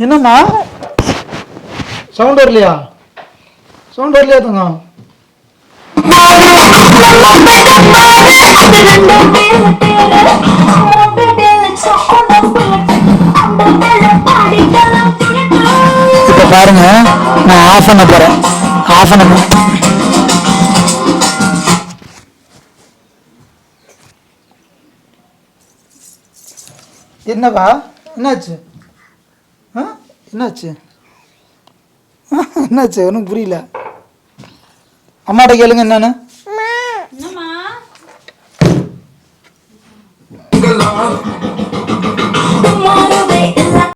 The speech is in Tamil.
என்னம்மா சவுண்ட் வரலையா? சவுண்ட் வரலையா தங்கம்? இப்ப பாருங்க, நான் ஆஃப் பண்ண போறேன். ஆஃப் பண்ண என்னவா? என்னாச்சு? என்னாச்சு? என்னாச்சு? ஒன்றும் புரியல. அம்மாட்ட கேளுங்க என்னன்னு.